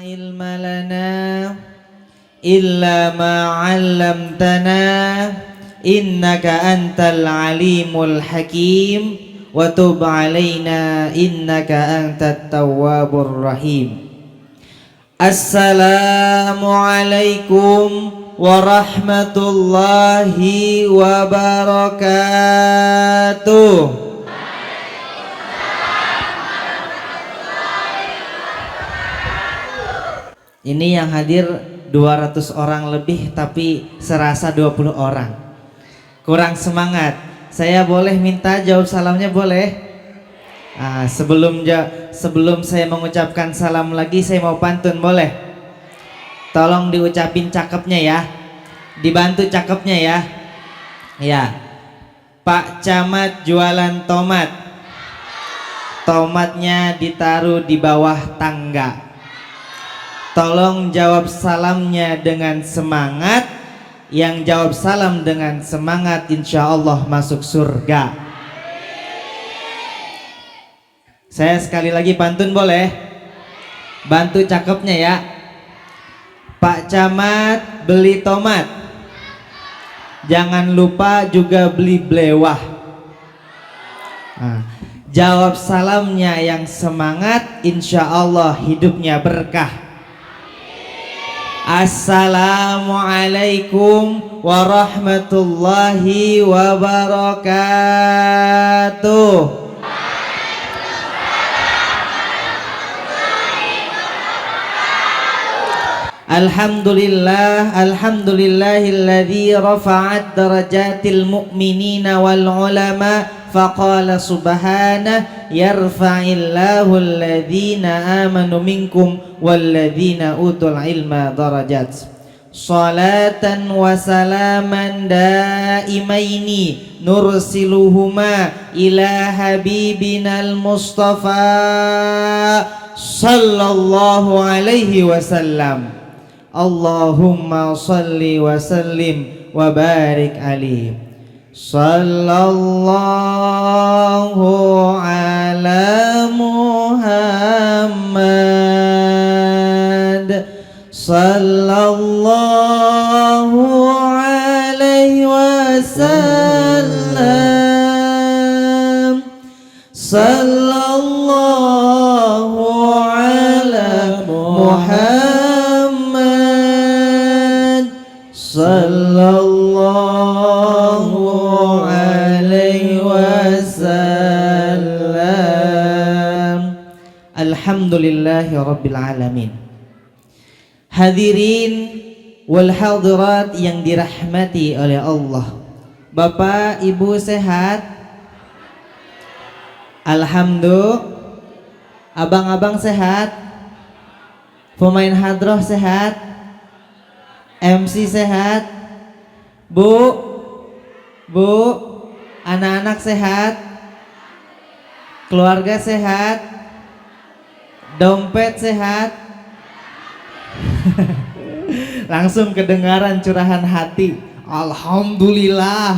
علم لنا إلا ما علمتنا إنك أنت العليم الحكيم وتب علينا إنك أنت التواب الرحيم. السلام عليكم ورحمة الله وبركاته. Ini yang hadir 200 orang lebih tapi serasa 20 orang. Kurang semangat. Saya boleh minta jawab salamnya boleh? Sebelum saya mengucapkan salam lagi, saya mau pantun boleh? Tolong diucapin cakepnya ya. Dibantu cakepnya ya. Ya. Pak Camat jualan tomat. Tomatnya ditaruh di bawah tangga. Tolong jawab salamnya dengan semangat. Yang jawab salam dengan semangat insya Allah masuk surga. Saya sekali lagi pantun boleh? Bantu cakepnya ya. Pak Camat beli tomat. Jangan lupa juga beli belewah. Jawab salamnya yang semangat, insya Allah hidupnya berkah. Assalamualaikum warahmatullahi wabarakatuh. Alhamdulillahilladzi rafa'at darajatil mu'minina wal ulama faqala subhanah yarfa'illahu alladhina amanu minkum walladzina utul ilma darajat. Salatan wa salaman daimaini nursiluhuma ila habibinal mustafa sallallahu alaihi wasallam. Allahumma salli wa sallim wa barik alaihi. Sallallahu ala Muhammad. Sallallahu alaihi wasallam. Sallallahu ala Muhammad. Sallallahu alaihi wasallam. Alhamdulillahi rabbil alamin. Hadirin wal hadirat yang dirahmati oleh Allah. Bapak Ibu sehat? Alhamdulillah. Abang-abang sehat? Pemain hadroh sehat? MC sehat? Bu, anak-anak sehat? Keluarga sehat? Dompet sehat? Langsung kedengaran curahan hati. Alhamdulillah.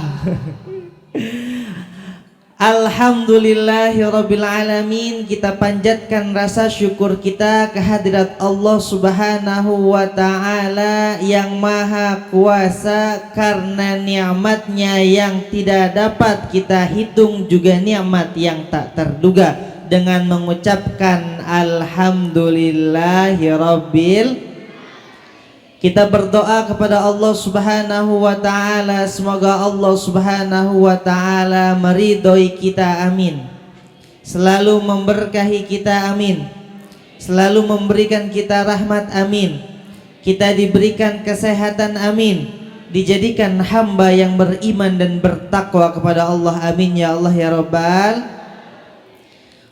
Alhamdulillahirabbil alamin. Kita panjatkan rasa syukur kita kehadirat Allah Subhanahu wa ta'ala yang maha kuasa, karena nikmatnya yang tidak dapat kita hitung, juga nikmat yang tak terduga, dengan mengucapkan alhamdulillahirabbil. Kita berdoa kepada Allah Subhanahu wa ta'ala, semoga Allah Subhanahu wa ta'ala meridhoi kita, amin. Selalu memberkahi kita, amin. Selalu memberikan kita rahmat, amin. Kita diberikan kesehatan, amin. Dijadikan hamba yang beriman dan bertakwa kepada Allah, amin ya Allah ya Rabbal.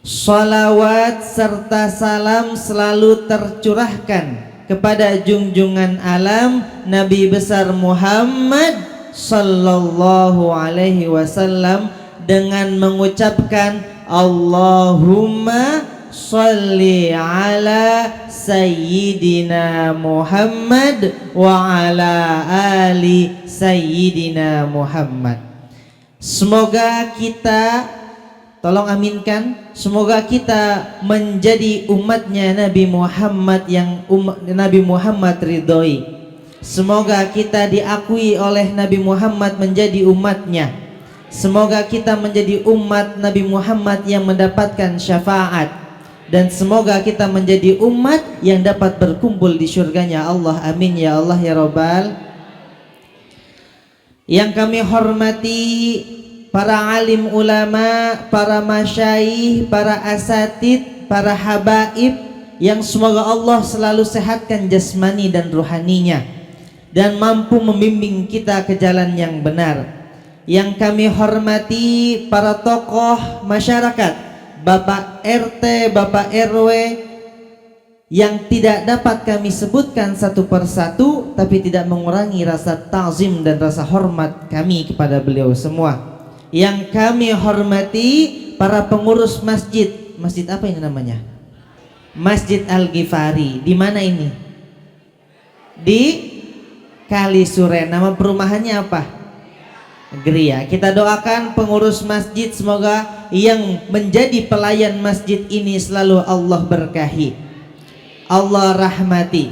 Salawat serta salam selalu tercurahkan kepada junjungan alam Nabi besar Muhammad sallallahu alaihi wasallam dengan mengucapkan Allahumma salli ala sayyidina Muhammad wa ala ali sayyidina Muhammad. Semoga kita Tolong aminkan. Semoga kita menjadi umatnya Nabi Muhammad yang Nabi Muhammad ridhoi. Semoga kita diakui oleh Nabi Muhammad menjadi umatnya. Semoga kita menjadi umat Nabi Muhammad yang mendapatkan syafaat. Dan semoga kita menjadi umat yang dapat berkumpul di surganya Allah. Amin ya Allah ya Rabbal. Yang kami hormati para alim ulama, para masyaikh, para asatid, para habaib, yang semoga Allah selalu sehatkan jasmani dan rohaninya dan mampu membimbing kita ke jalan yang benar. Yang kami hormati para tokoh masyarakat, Bapak RT, Bapak RW, yang tidak dapat kami sebutkan satu persatu, tapi tidak mengurangi rasa ta'zim dan rasa hormat kami kepada beliau semua. Yang kami hormati para pengurus masjid. Masjid apa ini namanya? Masjid Al-Ghifari. Di mana ini? Di Kalisuren. Nama perumahannya apa? Gria. Kita doakan pengurus masjid, semoga yang menjadi pelayan masjid ini selalu Allah berkahi, Allah rahmati,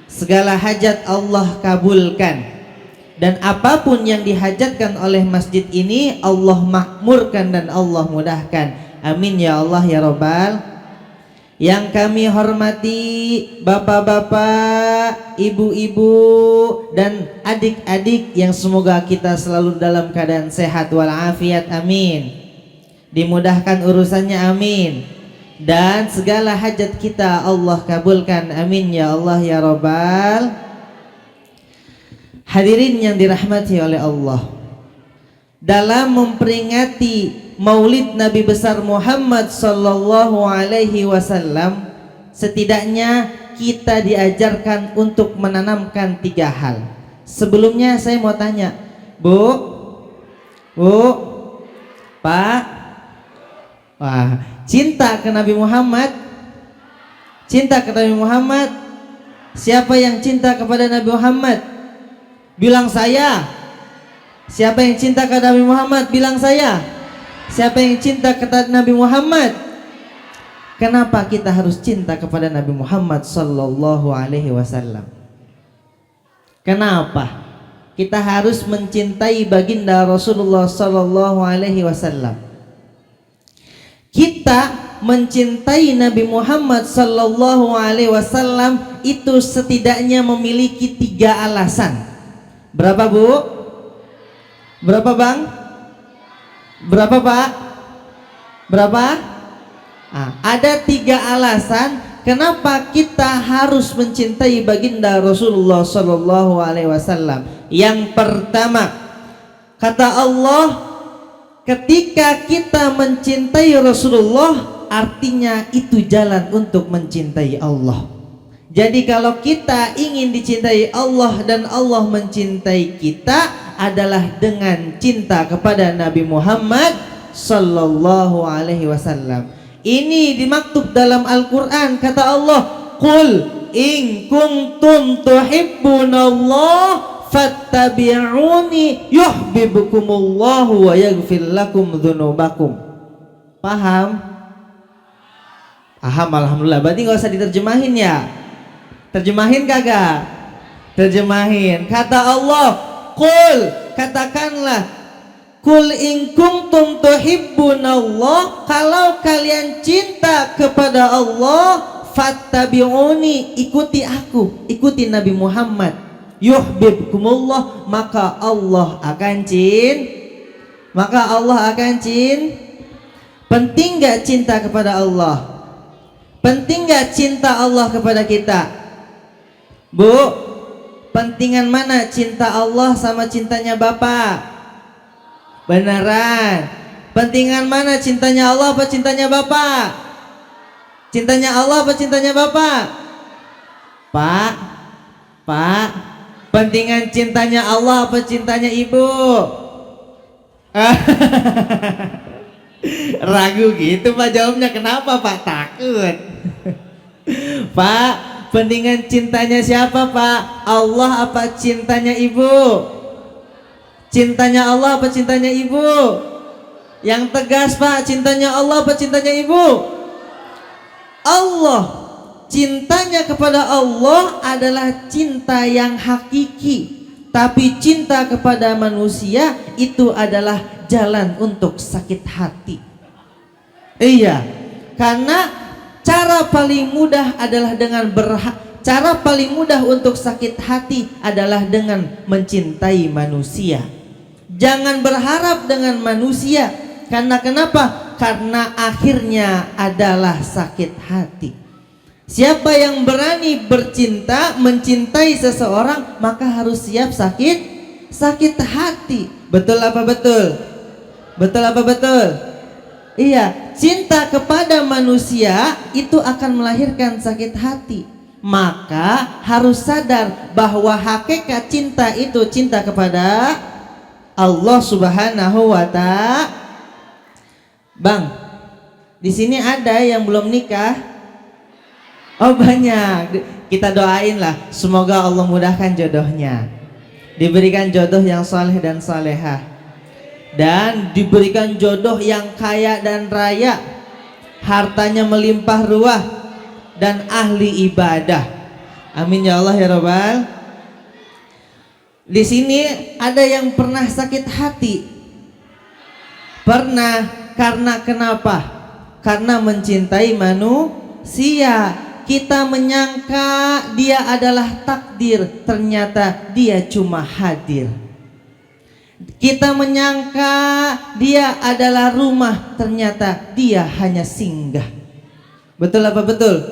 segala hajat Allah kabulkan. Dan apapun yang dihajatkan oleh masjid ini Allah makmurkan dan Allah mudahkan. Amin ya Allah ya Rabbal. Yang kami hormati bapak-bapak, ibu-ibu, dan adik-adik, yang semoga kita selalu dalam keadaan sehat walafiat. Amin. Dimudahkan urusannya. Amin. Dan segala hajat kita Allah kabulkan. Amin ya Allah ya Rabbal. Hadirin yang dirahmati oleh Allah, dalam memperingati Maulid Nabi besar Muhammad sallallahu alaihi wasallam, setidaknya kita diajarkan untuk menanamkan 3 hal. Sebelumnya saya mau tanya, Bu, Pak, wah, cinta ke Nabi Muhammad? Cinta ke Nabi Muhammad? Siapa yang cinta kepada Nabi Muhammad? Bilang saya. Siapa yang cinta kepada Nabi Muhammad? Bilang saya. Siapa yang cinta kepada Nabi Muhammad? Kenapa kita harus cinta kepada Nabi Muhammad sallallahu alaihi wasallam? Kenapa kita harus mencintai baginda Rasulullah sallallahu alaihi wasallam? Kita mencintai Nabi Muhammad sallallahu alaihi wasallam itu setidaknya memiliki 3 alasan. Berapa, Bu? Berapa, Bang? Berapa, Pak? Berapa? Ada 3 alasan kenapa kita harus mencintai baginda Rasulullah sallallahu alaihi wasallam. Yang pertama, kata Allah, ketika kita mencintai Rasulullah, artinya itu jalan untuk mencintai Allah. Jadi kalau kita ingin dicintai Allah dan Allah mencintai kita adalah dengan cinta kepada Nabi Muhammad sallallahu alaihi wasallam. Ini dimaktub dalam Al-Qur'an, kata Allah, "Qul in kuntum tuhibbunallah fattabi'uni yuhibbukumullahu wa yaghfir lakum dzunubakum." Paham? Paham, alhamdulillah. Berarti nggak usah diterjemahin ya. Terjemahin kagak? Terjemahin. Kata Allah, qul, katakanlah, qul in kuntum tuhibbunallah, kalau kalian cinta kepada Allah, fattabi'uni, ikuti aku, ikuti Nabi Muhammad. Yuhibbukumullah, maka Allah akan Penting gak cinta kepada Allah? Penting gak cinta Allah kepada kita? Bu, pentingan mana cinta Allah sama cintanya Bapak? Beneran. Pentingan mana cintanya Allah apa cintanya Bapak? Cintanya Allah apa cintanya Bapak? Pak, pentingan cintanya Allah apa cintanya Ibu? Ragu gitu Pak jawabnya. Kenapa Pak? Takut. Pak, pentingan cintanya siapa Pak? Allah apa cintanya Ibu? Cintanya Allah apa cintanya Ibu? Yang tegas Pak, cintanya Allah apa cintanya Ibu? Allah. Cintanya kepada Allah adalah cinta yang hakiki. Tapi cinta kepada manusia itu adalah jalan untuk sakit hati. Iya, karena cara paling mudah adalah dengan cara paling mudah untuk sakit hati adalah dengan mencintai manusia. Jangan berharap dengan manusia. Karena kenapa? Karena akhirnya adalah sakit hati. Siapa yang berani bercinta, mencintai seseorang, maka harus siap sakit hati. Betul apa betul? Betul apa betul? Iya, cinta kepada manusia itu akan melahirkan sakit hati. Maka harus sadar bahwa hakikat cinta itu cinta kepada Allah Subhanahu wa Ta'ala. Bang, di sini ada yang belum nikah? Oh banyak. Kita doain lah, semoga Allah mudahkan jodohnya, diberikan jodoh yang saleh dan salehah, dan diberikan jodoh yang kaya dan raya, hartanya melimpah ruah, dan ahli ibadah. Amin ya Allah ya Rabbal. Di sini ada yang pernah sakit hati? Pernah. Karena kenapa? Karena mencintai manusia. Kita menyangka dia adalah takdir, ternyata dia cuma hadir. Kita menyangka dia adalah rumah, ternyata dia hanya singgah. Betul apa betul?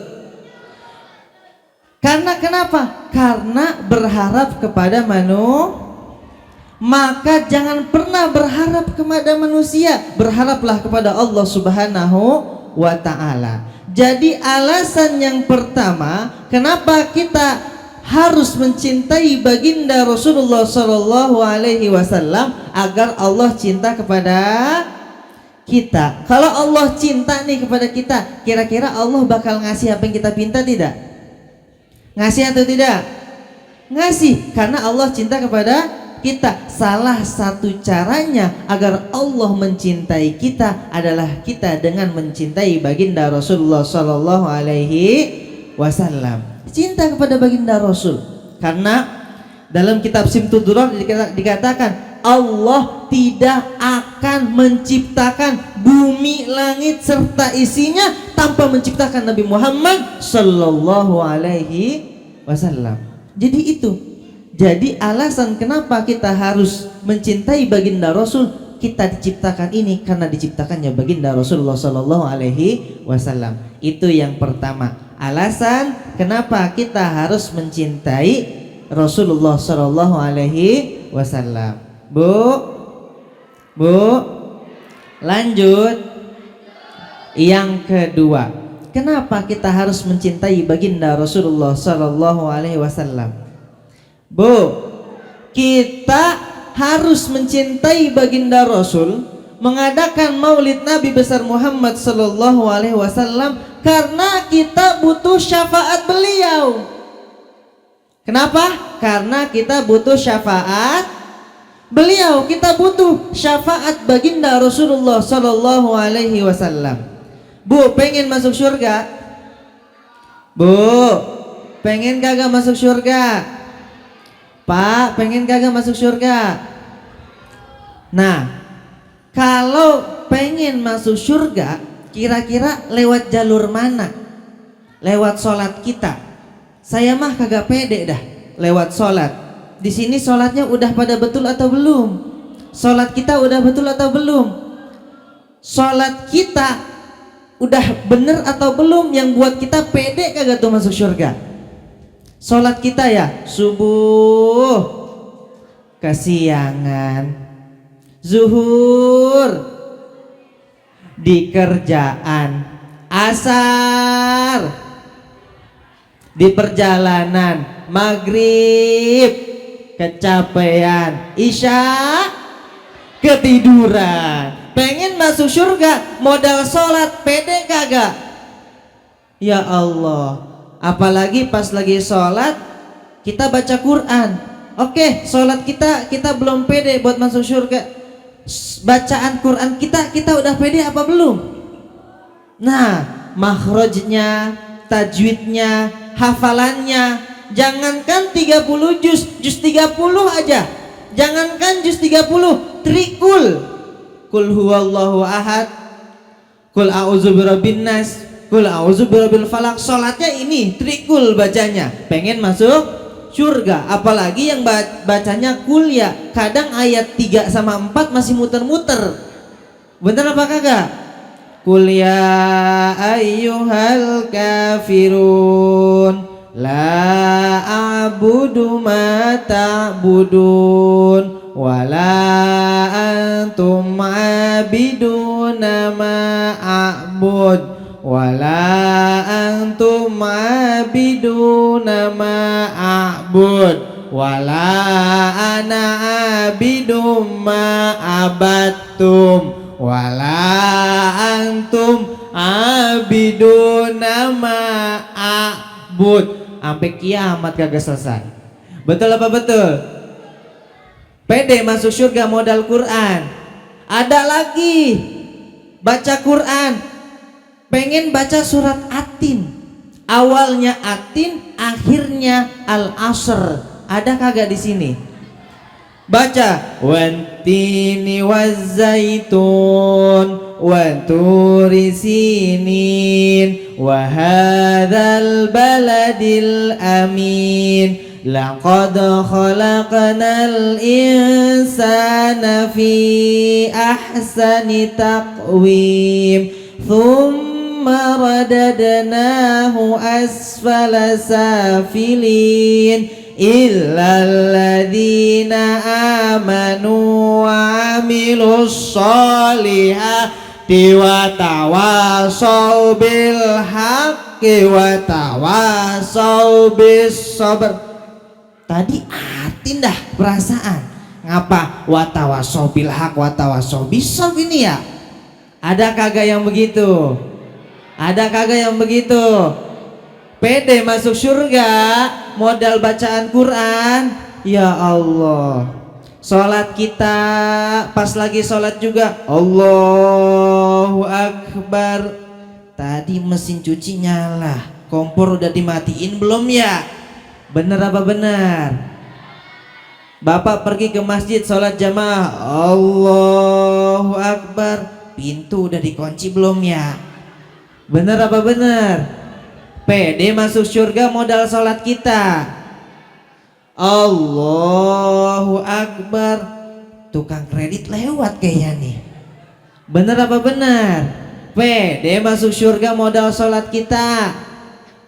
Karena kenapa? Karena berharap kepada maka jangan pernah berharap kepada manusia, berharaplah kepada Allah Subhanahu wa Ta'ala. Jadi alasan yang pertama kenapa kita harus mencintai baginda Rasulullah Sallallahu Alaihi Wasallam, agar Allah cinta kepada kita. Kalau Allah cinta nih kepada kita, kira-kira Allah bakal ngasih apa yang kita pinta tidak? Ngasih atau tidak? Ngasih, karena Allah cinta kepada kita. Salah satu caranya agar Allah mencintai kita adalah kita dengan mencintai baginda Rasulullah Sallallahu Alaihi Wasallam. Cinta kepada baginda Rasul. Karena dalam kitab Simtud Durar dikatakan Allah tidak akan menciptakan bumi, langit serta isinya tanpa menciptakan Nabi Muhammad Sallallahu Alaihi Wasallam. Jadi itu. Jadi alasan kenapa kita harus mencintai baginda Rasul, kita diciptakan ini karena diciptakannya baginda Rasulullah Sallallahu Alaihi Wasallam. Itu yang pertama. Alasan kenapa kita harus mencintai Rasulullah Sallallahu Alaihi Wasallam. Bu, lanjut. Yang kedua, kenapa kita harus mencintai baginda Rasulullah Sallallahu Alaihi Wasallam? Bu, kita harus mencintai baginda Rasul, mengadakan maulid Nabi besar Muhammad Sallallahu Alaihi Wasallam karena kita butuh syafaat beliau. Kenapa? Karena kita butuh syafaat beliau. Kita butuh syafaat baginda Rasulullah Sallallahu Alaihi Wasallam. Bu, pengen masuk surga? Bu, pengen kagak masuk surga? Pak, pengen kagak masuk surga? Nah, kalau pengen masuk surga, kira-kira lewat jalur mana? Lewat sholat kita. Saya mah kagak pede dah lewat sholat. Di sini sholatnya udah pada betul atau belum? Sholat kita udah betul atau belum? Sholat kita udah bener atau belum yang buat kita pede kagak tuh masuk surga? Sholat kita ya, subuh kesiangan, zuhur di kerjaan, asar di perjalanan, maghrib kecapean, isya ketiduran. Pengen masuk surga, modal sholat pede kagak? Ya Allah. Apalagi pas lagi sholat kita baca Quran. Oke, sholat kita belum pede buat masuk surga. bacaan Quran kita udah pede apa belum? Nah, makhrajnya, tajwidnya, hafalannya, jangankan 30 juz 30 aja. Jangankan juz 30, trikul. Kul huwallahu ahad, kul a'udzu birabbin nas, kul a'udzu birabbil falaq. Salatnya ini trikul bacanya. Pengen masuk surga, apalagi yang bacanya kuliah. Kadang ayat 3 sama 4 masih muter-muter. Bener apa kagak? Qul ya ayyuhal kafirun la a'budu ma ta'budun wala antum abiduna ma a'bud wala antum abiduna ma a'bud wala ana abidum ma abattum wala antum abiduna ma a'bud. Sampai kiamat kagak selesai. Betul apa betul? Pede masuk surga modal Quran. Ada lagi baca Quran, pengen baca surat Atin, awalnya Atin, akhirnya Al-Asr. Ada kagak di sini? Baca wantini wazzaitun wa turi sinin wa hadzal baladil amin laqad khalaqnal insana fi ahsani taqwim thumma radadnahu asfala safilin illal ladzina amanu wa amilus sholihati wa tawasau bil haqqi wa tawasau bis sabr. Tadi Atin dah perasaan. Ngapa wa tawasau bil haqq wa tawasau bis sabr ini ya? Ada kagak yang begitu? Ada kagak yang begitu? Pede masuk surga modal bacaan Quran. Ya Allah, sholat kita pas lagi sholat juga Allahu Akbar. Tadi mesin cuci nyala, kompor udah dimatiin belum ya? Bener apa benar? Bapak pergi ke masjid sholat jamaah Allahu Akbar, pintu udah dikunci belum ya? Bener apa bener? Pede masuk surga modal sholat kita Allahu Akbar. Tukang kredit lewat kayaknya nih. Bener apa bener? Pede masuk surga modal sholat kita.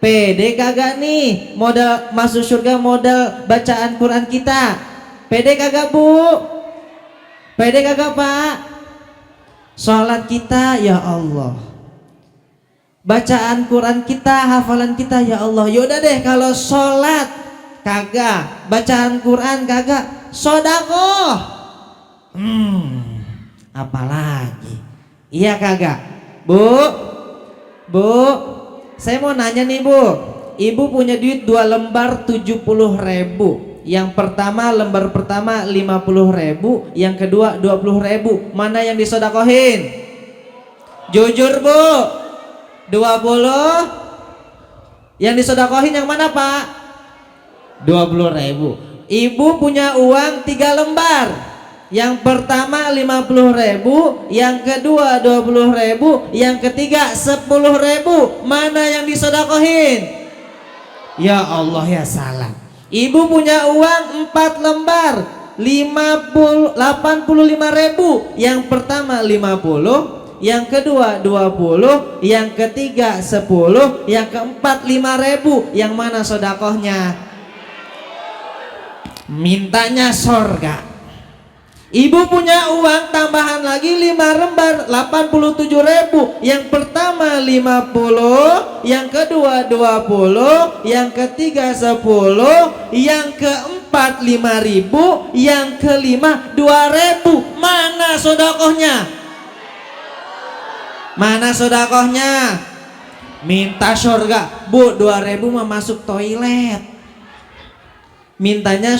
Pede kagak nih modal masuk surga modal bacaan Quran kita? Pede kagak bu? Pede kagak pak? Sholat kita ya Allah, bacaan Quran kita, hafalan kita ya Allah. Yaudah deh kalau sholat kagak, bacaan Quran kagak, sodakoh. Apalagi? Iya kagak? Bu, saya mau nanya nih bu. Ibu punya duit 2 lembar 70.000. Yang pertama lembar pertama 50.000, yang kedua 20.000. Mana yang disodakohin? Jujur bu. 20 yang disodakohin yang mana pak? 20.000. Ibu punya uang 3 lembar. Yang pertama 50.000, yang kedua 20.000, yang ketiga 10.000. Mana yang disodakohin? Ya Allah ya salah. Ibu punya uang 4 lembar 85.000. Yang pertama 50, yang kedua 20, yang ketiga 10, yang keempat 5.000. Yang mana sodakohnya? Mintanya sorga. Ibu punya uang tambahan lagi 5 lembar 87.000. Yang pertama 50, yang kedua 20, yang ketiga 10, yang keempat 5.000, yang kelima 2.000. Mana sodakohnya? Mana sodakohnya? Minta surga. Bu, 2.000 mah masuk toilet. Mintanya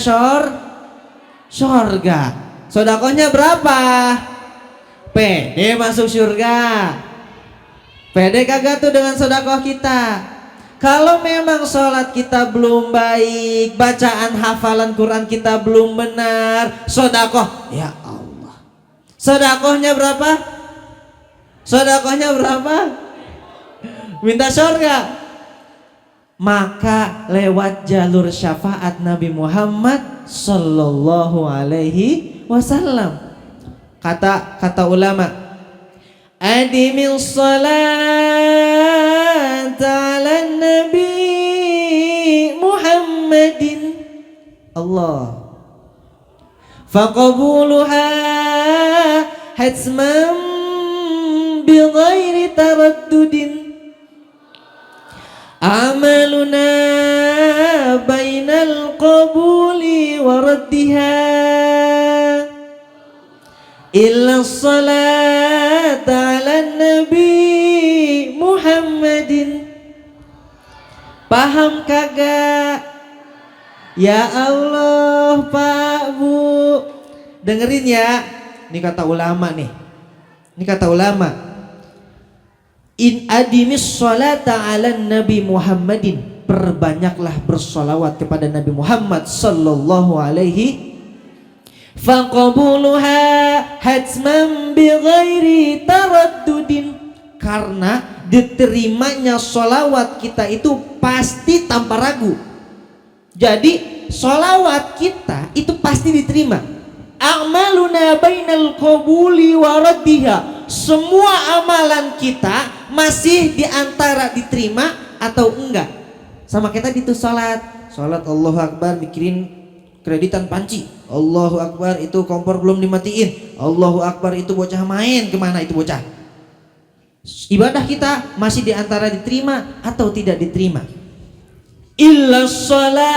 surga. Sodakohnya berapa? pede masuk surga. Pede kagak tuh dengan sedekah kita? Kalau memang sholat kita belum baik, bacaan hafalan Quran kita belum benar, sedekah, ya Allah, sedekahnya berapa? Sedekahnya berapa? Minta surga. Maka lewat jalur syafaat Nabi Muhammad sallallahu alaihi wasallam. Kata ulama, adimil salat ala Nabi Muhammadin Allah faqabuluha hatman bighairi taraddudin amaluna bainal qabuli wa raddiha illa salat ala Nabi Muhammadin. Paham kagak? Ya Allah Pak Bu, dengerin ya. Ini kata ulama nih. Ini kata ulama. In adimis sholata ala Nabi Muhammadin, perbanyaklah bersolawat kepada Nabi Muhammad sallallahu alaihi faqabuluha hatman bighairi taraddudin, karena diterimanya solawat kita itu pasti tanpa ragu. Jadi solawat kita itu pasti diterima. A'maluna bainal qabuli wa raddiha, semua amalan kita masih diantara diterima atau enggak. Sama kita itu sholat Allahu Akbar mikirin kreditan panci, Allahu Akbar itu kompor belum dimatiin, Allahu Akbar itu bocah main kemana itu bocah. Ibadah kita masih diantara diterima atau tidak diterima. Illa sholata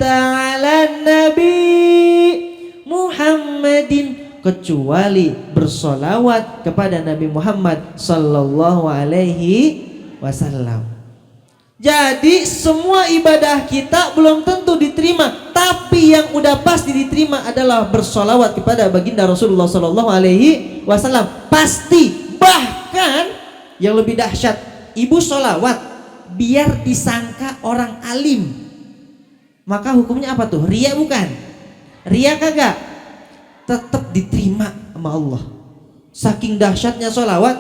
ala Nabi Muhammadin, kecuali bersolawat kepada Nabi Muhammad sallallahu alaihi wasallam. Jadi semua ibadah kita belum tentu diterima, tapi yang udah pasti diterima adalah bersolawat kepada baginda Rasulullah sallallahu alaihi wasallam. Pasti. Bahkan yang lebih dahsyat, ibu solawat biar disangka orang alim, maka hukumnya apa tuh? Ria bukan? Ria kagak? Tetap diterima sama Allah. Saking dahsyatnya solawat.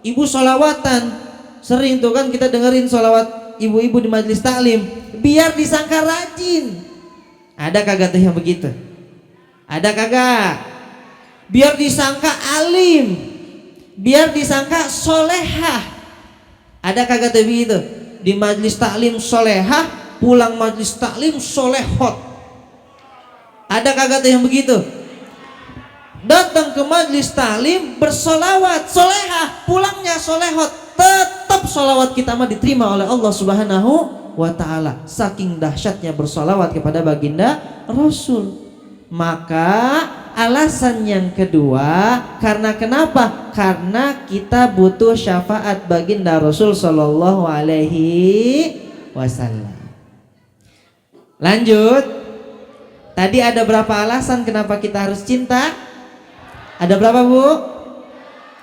Ibu solawatan, sering tuh kan kita dengerin solawat ibu-ibu di majelis taklim, biar disangka rajin. Ada kagak tuh yang begitu? Ada kagak? Biar disangka alim, biar disangka solehah. Ada kagak tuh begitu? Di majelis taklim solehah, pulang majelis taklim solehot. Ada kagak tuh yang begitu? Datang ke majelis taklim bersolawat solehah, pulangnya solehot. Tetap solawat kita mah diterima oleh Allah Subhanahu wa ta'ala. Saking dahsyatnya bersolawat kepada baginda Rasul. Maka alasan yang kedua, karena kenapa? Karena kita butuh syafaat baginda Rasul sallallahu alaihi wasallam. Lanjut. Tadi ada berapa alasan kenapa kita harus cinta? Ada berapa Bu?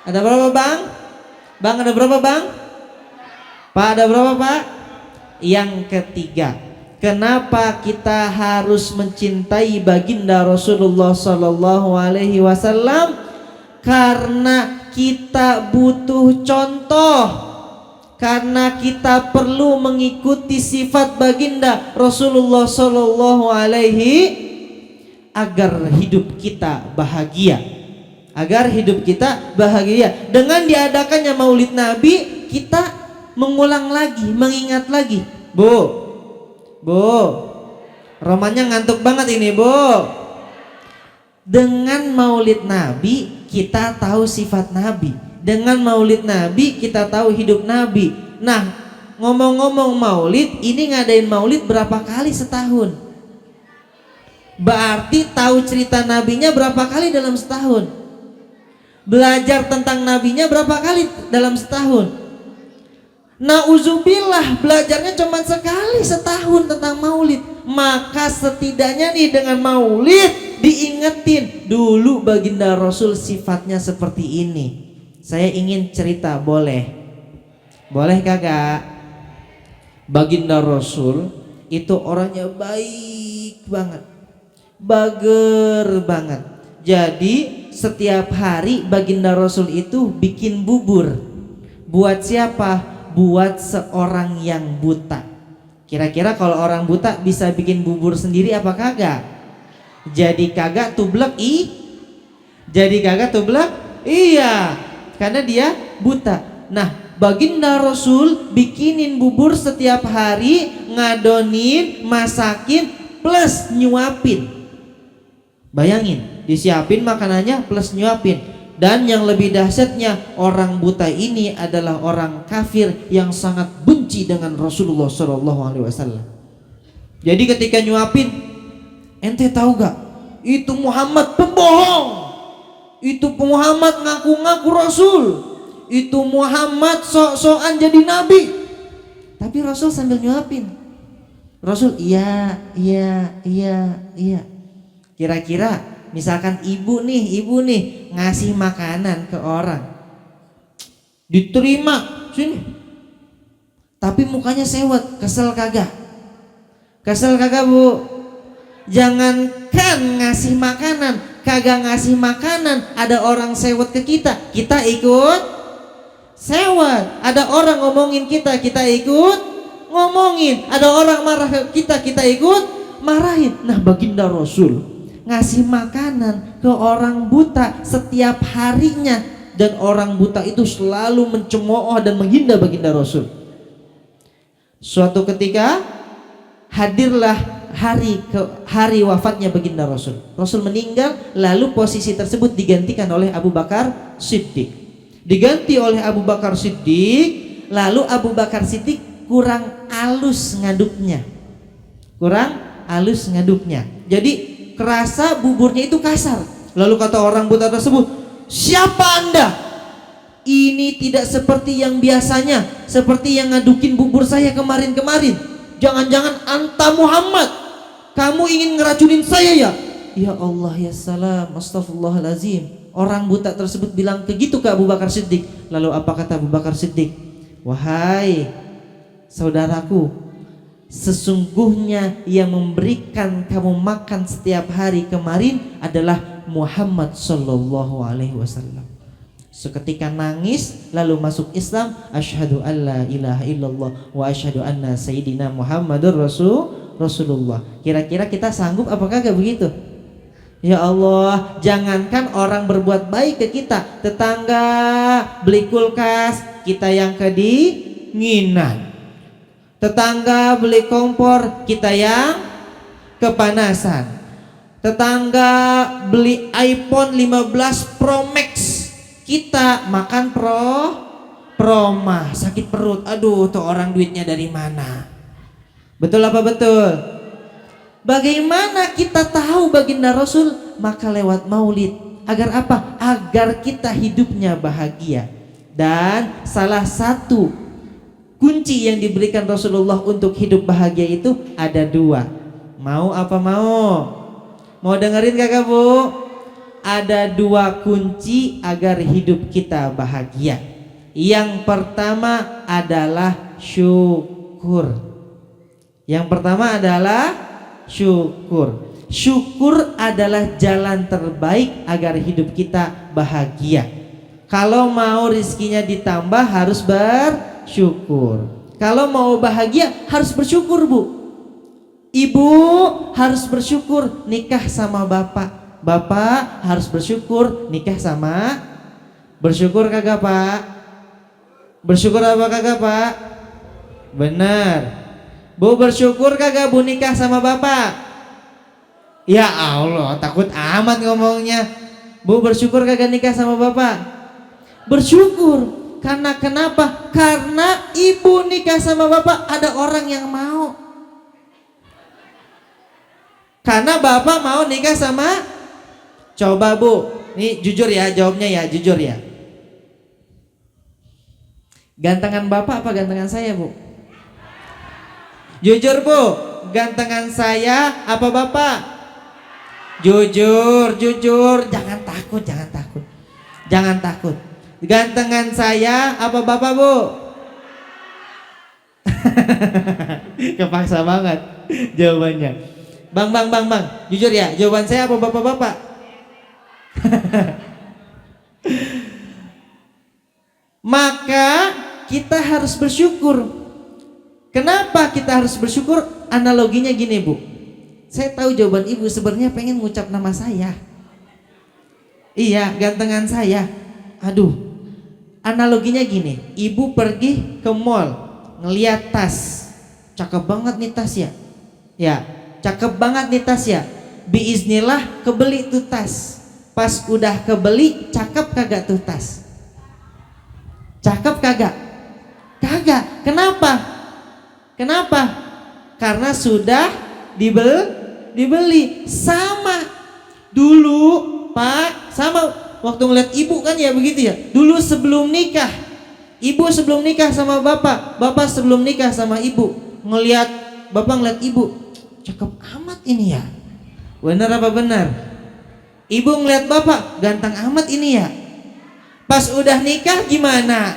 Ada berapa Bang? Bang ada berapa Bang? Pak ada berapa Pak? Yang ketiga, kenapa kita harus mencintai baginda Rasulullah sallallahu alaihi wasallam? Karena kita butuh contoh, karena kita perlu mengikuti sifat baginda Rasulullah sallallahu alaihi, agar hidup kita bahagia, agar hidup kita bahagia. Dengan diadakannya Maulid Nabi, kita mengulang lagi, mengingat lagi. Bu, romannya ngantuk banget ini Bu. Dengan Maulid Nabi kita tahu sifat Nabi, dengan Maulid Nabi kita tahu hidup Nabi. Nah, ngomong-ngomong Maulid, ini ngadain Maulid berapa kali setahun? Berarti tahu cerita Nabinya berapa kali dalam setahun? Belajar tentang Nabinya berapa kali dalam setahun? Nauzubillah, belajarnya cuma sekali setahun tentang Maulid. Maka setidaknya nih dengan Maulid diingetin dulu baginda Rasul sifatnya seperti ini. Saya ingin cerita, boleh? Boleh kagak? Baginda Rasul itu orangnya baik banget, bager banget. Jadi setiap hari baginda Rasul itu bikin bubur. Buat siapa? Buat seorang yang buta. Kira-kira kalau orang buta bisa bikin bubur sendiri apa kagak? Jadi kagak tublek Jadi kagak tublek? Iya, karena dia buta. Nah, baginda Rasul bikinin bubur setiap hari, ngadonin, masakin, plus nyuapin. Bayangin, disiapin makanannya plus nyuapin. Dan yang lebih dahsyatnya, orang buta ini adalah orang kafir yang sangat benci dengan Rasulullah SAW. Jadi ketika nyuapin, ente tahu gak? Itu Muhammad pembohong. Itu Muhammad ngaku-ngaku Rasul. Itu Muhammad sok-sokan jadi nabi. Tapi Rasul sambil nyuapin. Rasul iya. Kira-kira misalkan ibu nih ngasih makanan ke orang, diterima sini, tapi mukanya sewet, kesel kagak? Kesel kagak bu? Jangankan ngasih makanan, kagak ngasih makanan, ada orang sewet ke kita ikut sewet. Ada orang ngomongin kita ikut ngomongin. Ada orang marah ke kita ikut marahin. Nah, baginda Rasul ngasih makanan ke orang buta setiap harinya, dan orang buta itu selalu mencemooh dan menghina baginda Rasul. Suatu ketika hadirlah hari wafatnya baginda Rasul. Rasul meninggal, lalu posisi tersebut digantikan oleh Abu Bakar Siddiq. Diganti oleh Abu Bakar Siddiq, lalu Abu Bakar Siddiq kurang halus ngaduknya. Jadi kerasa buburnya itu kasar. Lalu kata orang buta tersebut, "Siapa Anda? Ini tidak seperti yang biasanya, seperti yang ngadukin bubur saya kemarin-kemarin. Jangan-jangan anta Muhammad? Kamu ingin ngeracunin saya ya?" Ya Allah, ya salam, astagfirullahalazim. Orang buta tersebut bilang begitu ke Abu Bakar Siddiq. Lalu apa kata Abu Bakar Siddiq? "Wahai saudaraku, sesungguhnya yang memberikan kamu makan setiap hari kemarin adalah Muhammad sallallahu alaihi wasallam." Seketika nangis, lalu masuk Islam. Asyhadu alla ilaha illallah wa asyhadu anna sayyidina Muhammadur Rasulullah. Kira-kira kita sanggup apakah kagak begitu? Ya Allah, jangankan orang berbuat baik ke kita, tetangga beli kulkas, kita yang kedinginan. Tetangga beli kompor, kita yang kepanasan. Tetangga beli iPhone 15 Pro Max, kita makan Proma, sakit perut. Aduh, tuh orang duitnya dari mana? Betul apa betul? Bagaimana kita tahu baginda Rasul? Maka lewat maulid. Agar apa? Agar kita hidupnya bahagia. Dan salah satu kunci yang diberikan Rasulullah untuk hidup bahagia itu ada dua. Mau apa mau? Mau dengerin kagak bu? Ada dua kunci agar hidup kita bahagia. Yang pertama adalah syukur. Yang pertama adalah syukur. Syukur adalah jalan terbaik agar hidup kita bahagia. Kalau mau rizkinya ditambah harus bersyukur. Kalau mau bahagia harus bersyukur bu. Ibu harus bersyukur nikah sama bapak. Bapak harus bersyukur nikah sama. Bersyukur kagak pak? Bersyukur apa kagak pak? Benar. Bu bersyukur kagak bu nikah sama bapak? Ya Allah, takut amat ngomongnya. Bu bersyukur kagak nikah sama bapak? Bersyukur. Karena kenapa? Karena ibu nikah sama bapak ada orang yang mau. Karena bapak mau nikah sama. Coba bu, nih jujur ya jawabnya ya, jujur ya. Gantengan bapak apa gantengan saya bu? Jujur bu, gantengan saya apa bapak? Jujur, jujur, jangan takut, jangan takut. Jangan takut. Gantengan saya apa Bapak, Bu? Kepaksa banget jawabannya. Bang, jujur ya, jawaban saya apa Bapak-bapak? Maka kita harus bersyukur. Kenapa kita harus bersyukur? Analoginya gini, Bu. Saya tahu jawaban Ibu sebenarnya pengen ngucap nama saya. Iya, gantengan saya. Aduh. Analoginya gini, Ibu pergi ke mall, ngeliat tas. Cakep banget nih tas ya. Ya, cakep banget nih tas ya. Biiznillah kebeli tuh tas. Pas udah kebeli, cakep kagak tuh tas? Cakep kagak? Kagak. Kenapa? Kenapa? Karena sudah dibeli. Sama dulu Pak, sama waktu ngeliat Ibu kan ya begitu ya. Dulu sebelum nikah, Ibu sebelum nikah sama Bapak, Bapak sebelum nikah sama Ibu, ngeliat Bapak ngeliat Ibu, cakep amat ini ya. Bener apa benar? Ibu ngeliat Bapak, ganteng amat ini ya. Pas udah nikah gimana?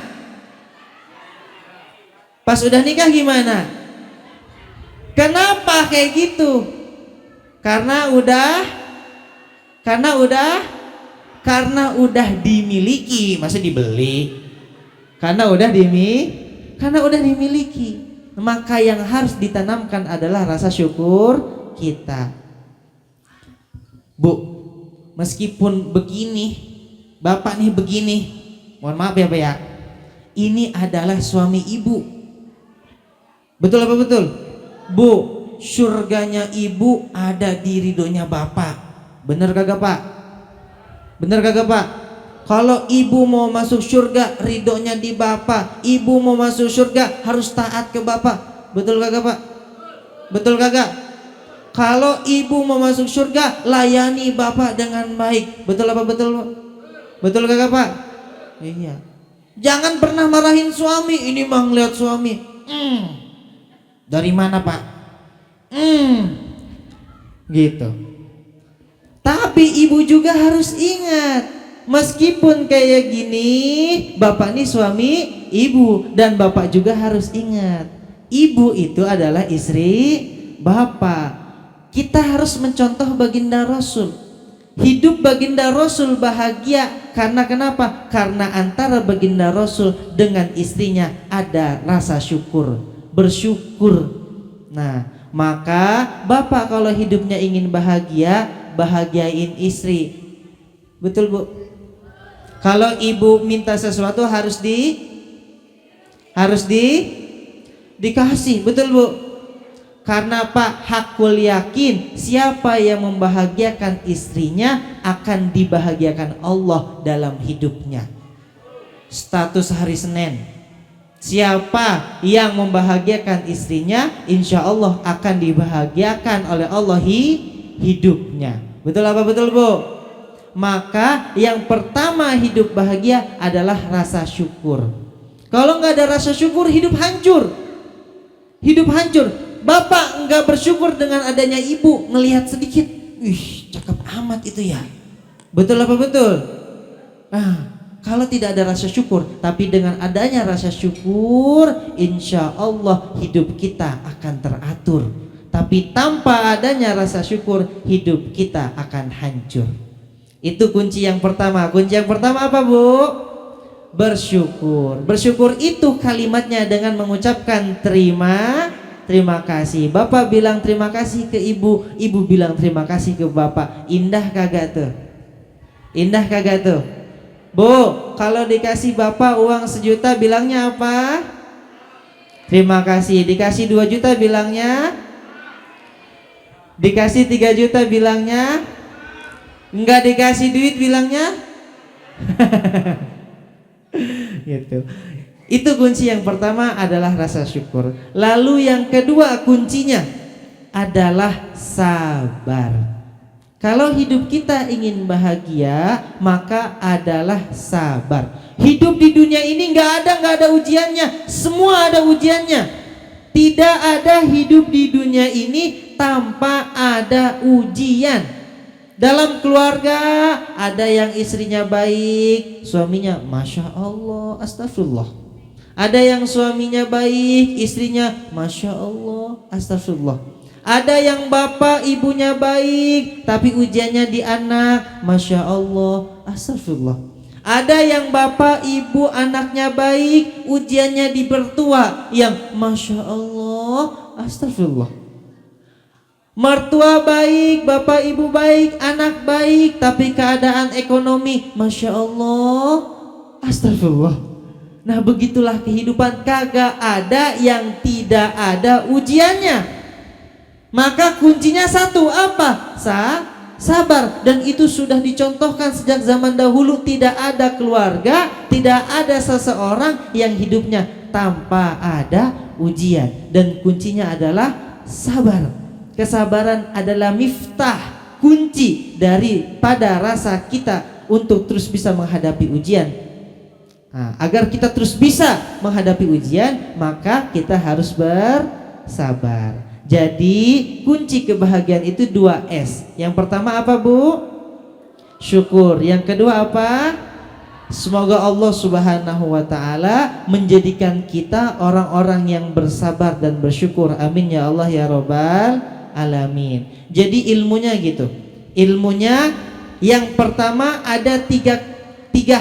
Pas udah nikah gimana? Kenapa kayak gitu? Karena udah dimiliki, masa dibeli? Karena udah dimiliki. Maka yang harus ditanamkan adalah rasa syukur kita. Bu, meskipun begini, Bapak nih begini, mohon maaf ya Pak ya, ini adalah suami Ibu. Betul apa betul? Bu, surganya Ibu ada di ridhonya Bapak. Bener kagak Pak? Bener kagak Pak? Kalau Ibu mau masuk surga, ridhonya di Bapak. Ibu mau masuk surga harus taat ke Bapak. Betul kagak Pak? Betul kagak? Kalau Ibu mau masuk surga, layani Bapak dengan baik. Betul apa betul Pak? Betul kagak Pak? Iya. Jangan pernah marahin suami. Ini mah ngeliat suami. Dari mana Pak? Gitu. Tapi Ibu juga harus ingat, meskipun kayak gini, Bapak nih suami Ibu, dan Bapak juga harus ingat, Ibu itu adalah istri Bapak. Kita harus mencontoh baginda Rasul. Hidup baginda Rasul bahagia karena kenapa? Karena antara baginda Rasul dengan istrinya ada rasa syukur, bersyukur. Nah, maka Bapak kalau hidupnya ingin bahagia, bahagiain istri. Betul Bu? Kalau Ibu minta sesuatu harus dikasih. Betul Bu? Karena Pak, hakul yakin siapa yang membahagiakan istrinya akan dibahagiakan Allah dalam hidupnya. Status hari Senin, siapa yang membahagiakan istrinya, insya Allah akan dibahagiakan oleh Allah hidupnya. Betul apa betul Bu? Maka yang pertama hidup bahagia adalah rasa syukur. Kalau nggak ada rasa syukur, hidup hancur. Hidup hancur. Bapak nggak bersyukur dengan adanya Ibu, ngelihat sedikit, cakep amat itu ya. Betul apa betul? Nah, kalau tidak ada rasa syukur, tapi dengan adanya rasa syukur, insya Allah hidup kita akan teratur. Tapi tanpa adanya rasa syukur, hidup kita akan hancur. Itu kunci yang pertama. Kunci yang pertama apa Bu? Bersyukur. Bersyukur itu kalimatnya dengan mengucapkan terima kasih. Bapak bilang terima kasih ke Ibu, Ibu bilang terima kasih ke Bapak. Indah kagak tuh? Indah kagak tuh? Bu, kalau dikasih Bapak uang 1 juta bilangnya apa? Terima kasih. Dikasih 2 juta bilangnya? Dikasih 3 juta bilangnya? Enggak dikasih duit bilangnya? Gitu. Itu kunci yang pertama adalah rasa syukur. Lalu yang kedua kuncinya adalah sabar. Kalau hidup kita ingin bahagia, maka adalah sabar. Hidup di dunia ini nggak ada ujiannya, semua ada ujiannya. Tidak ada hidup di dunia ini tanpa ada ujian. Dalam keluarga ada yang istrinya baik, suaminya Masya Allah, astagfirullah. Ada yang suaminya baik, istrinya Masya Allah, astagfirullah. Ada yang bapak ibunya baik, tapi ujiannya di anak, Masya Allah, astagfirullah. Ada yang bapak ibu anaknya baik, ujiannya di mertua, yang Masya Allah, astagfirullah. Mertua baik, bapak ibu baik, anak baik, tapi keadaan ekonomi, Masya Allah, astagfirullah. Nah begitulah kehidupan, kagak ada yang tidak ada ujiannya. Maka kuncinya satu, apa? Sabar. Dan itu sudah dicontohkan sejak zaman dahulu. Tidak ada keluarga, tidak ada seseorang yang hidupnya tanpa ada ujian. Dan kuncinya adalah sabar. Kesabaran adalah miftah, kunci daripada rasa kita untuk terus bisa menghadapi ujian. Nah, agar kita terus bisa menghadapi ujian, maka kita harus bersabar. Jadi kunci kebahagiaan itu 2 S. Yang pertama apa, Bu? Syukur. Yang kedua apa? Semoga Allah Subhanahu wa ta'ala menjadikan kita orang-orang yang bersabar dan bersyukur. Amin ya Allah ya Rabbal alamin. Jadi ilmunya gitu. Ilmunya yang pertama ada tiga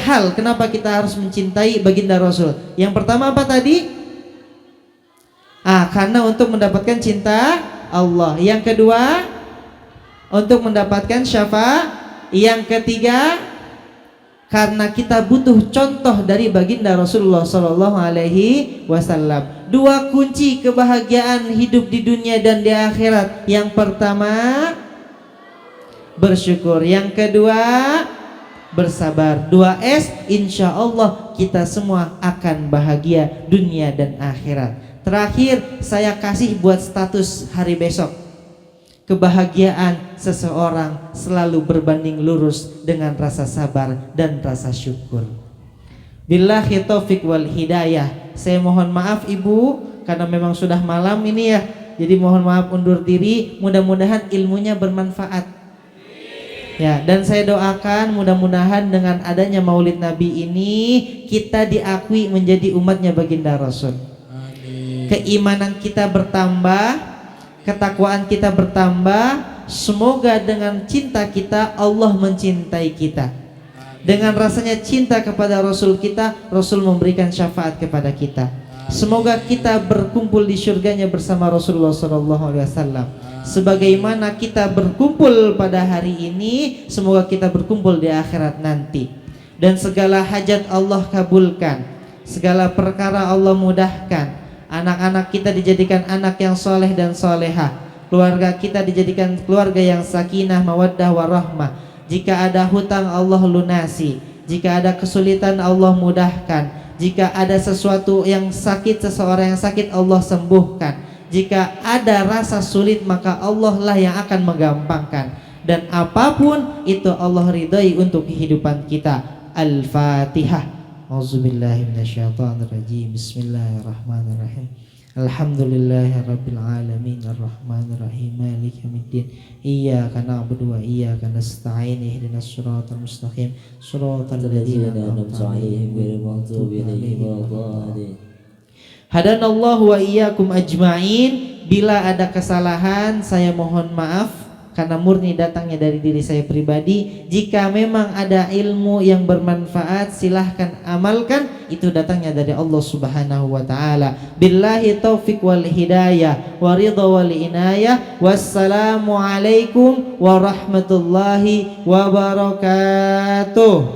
hal kenapa kita harus mencintai baginda Rasul. Yang pertama apa tadi? Karena untuk mendapatkan cinta Allah. Yang kedua, untuk mendapatkan syafaat. Yang ketiga, karena kita butuh contoh dari baginda Rasulullah Sallallahu Alaihi Wasallam. 2 kunci kebahagiaan hidup di dunia dan di akhirat. Yang pertama, bersyukur. Yang kedua, bersabar. 2S, insya Allah kita semua akan bahagia dunia dan akhirat. Terakhir, saya kasih buat status hari besok. Kebahagiaan seseorang selalu berbanding lurus dengan rasa sabar dan rasa syukur. Billahi taufiq wal hidayah. Saya mohon maaf Ibu, karena memang sudah malam ini ya. Jadi mohon maaf undur diri. Mudah-mudahan ilmunya bermanfaat. Ya, dan saya doakan mudah-mudahan dengan adanya Maulid Nabi ini kita diakui menjadi umatnya baginda Rasul. Keimanan kita bertambah, ketakwaan kita bertambah. Semoga dengan cinta kita Allah mencintai kita. Dengan rasanya cinta kepada Rasul kita, Rasul memberikan syafaat kepada kita. Semoga kita berkumpul di surganya bersama Rasulullah SAW. Sebagaimana kita berkumpul pada hari ini, semoga kita berkumpul di akhirat nanti. Dan segala hajat Allah kabulkan, segala perkara Allah mudahkan. Anak-anak kita dijadikan anak yang soleh dan solehah. Keluarga kita dijadikan keluarga yang sakinah, mawaddah, warahmah. Jika ada hutang Allah lunasi. Jika ada kesulitan Allah mudahkan. Jika ada sesuatu yang sakit, seseorang yang sakit Allah sembuhkan. Jika ada rasa sulit maka Allah lah yang akan menggampangkan. Dan apapun itu Allah ridhai untuk kehidupan kita. Al-Fatihah. A'udzubillahi minasyaitonirrajim. Bismillahirrahmanirrahim. Alhamdulillahirabbil alamin arrahmanirrahim maliki yaumiddin. Iyyaka na'budu wa iyyaka nasta'in ihdinas siratal mustaqim siratal ladzina an'amta 'alaihim ghairil maghdubi 'alaihim waladdallin. Hadanallahu wa iyyakum ajma'in. Bila ada kesalahan saya mohon maaf karena murni datangnya dari diri saya pribadi. Jika memang ada ilmu yang bermanfaat silahkan amalkan, itu datangnya dari Allah Subhanahu wa ta'ala. Billahi taufiq wal hidayah wa ridha wal inayah. Wassalamualaikum warahmatullahi wabarakatuh.